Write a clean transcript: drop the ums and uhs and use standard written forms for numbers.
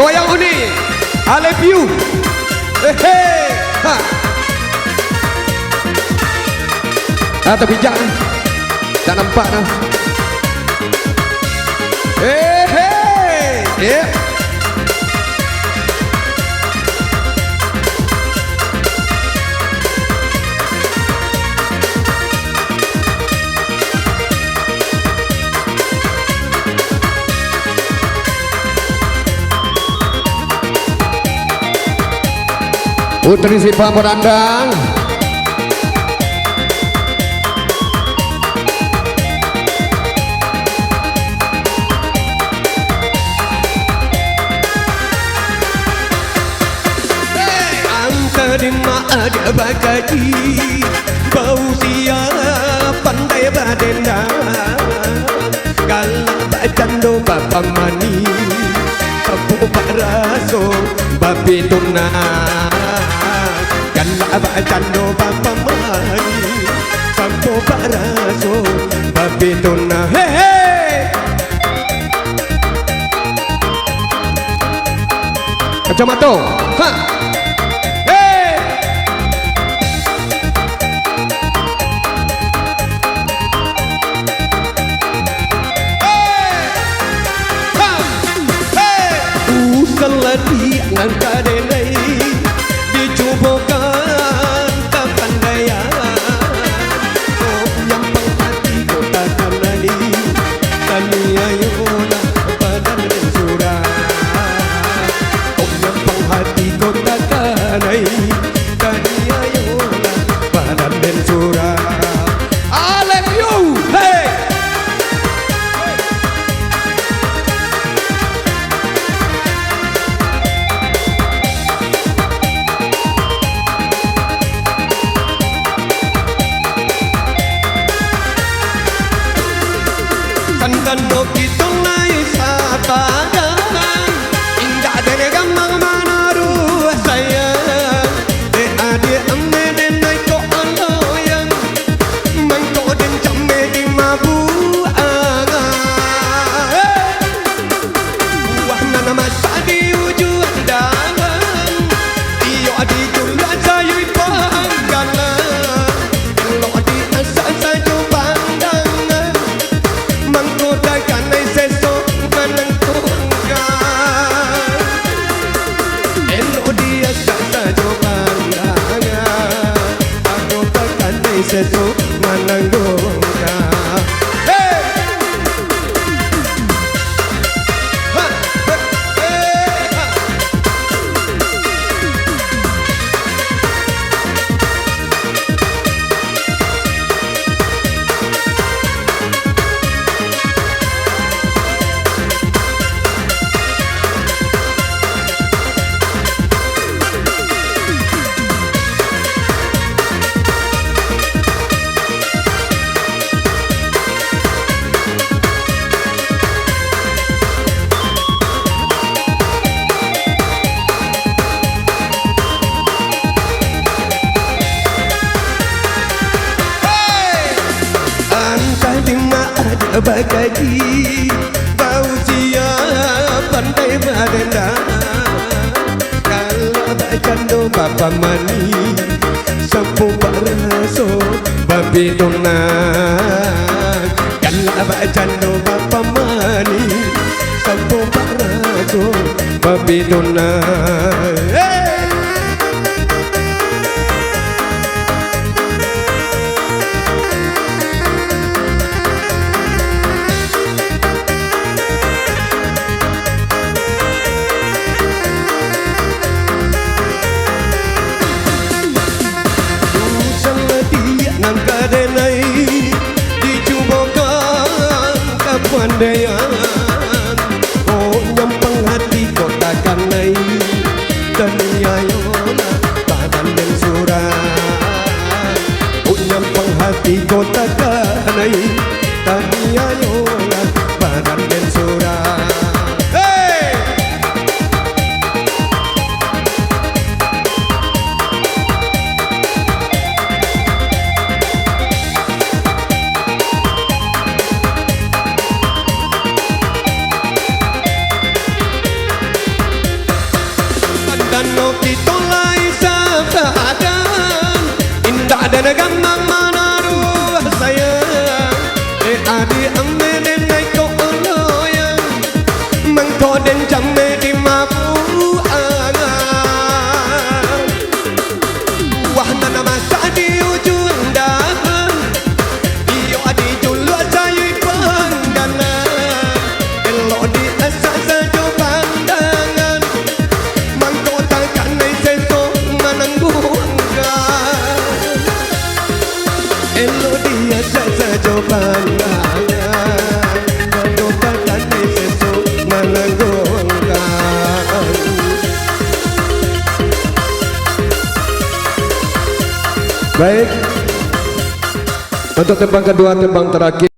goyang unik. I love you. Hehe. Ha. Ah, tapi jangan. Tak nampak dah. Hehe. Yeah. Putri Sipa Merandang. Terima ada bagaji bau siap pandai badenda galak bacando bapa mani sapu paraso babi tuna galak bacando bapa mani sapu paraso babi tuna hehe kacamata ha. Seladi ngangka denai dicobakan kepandaian oh yang penghati kota kanai tania yona badan dan surah oh yang penghati kota kanai tania yona badan dan surah I love you hey. Kandano kita naik sapadan indah dari gamang manaru saya de ade amme de naik ko aloyan man ko den jamme di mabu aga wahna nama sadi ujuan dangan iyo adi julan sayui panggala lo adi asa sajo pandangan mangkota kanai seso menentukan elo dia sajo pandangan mangkota kanai seso menentukan hey ha hey ha bagaji bau siap pandai badenda kalau bacando bapa mani sapu paraso babi tuna kalau bacando bapa mani sapu paraso babi tuna pandaian oh yang penghati kota kanai tania yona badan dan surah oh yang penghati kota kanai tania yona badan dan surah hey Nano kita lai sepadan indah dan gampang menaruh sayang adi ame den naik ko oloyang mangko den jamme di mapu angan wah nana masa di ujung dahan iyo adi julu sayu pandangan elo di asa sajo pandangan mangko takkan naik seso menangguhkan elo di asa sajo pandangan mangko takkan naik seso menangguhkan. Baik, untuk tembang kedua, tembang terakhir.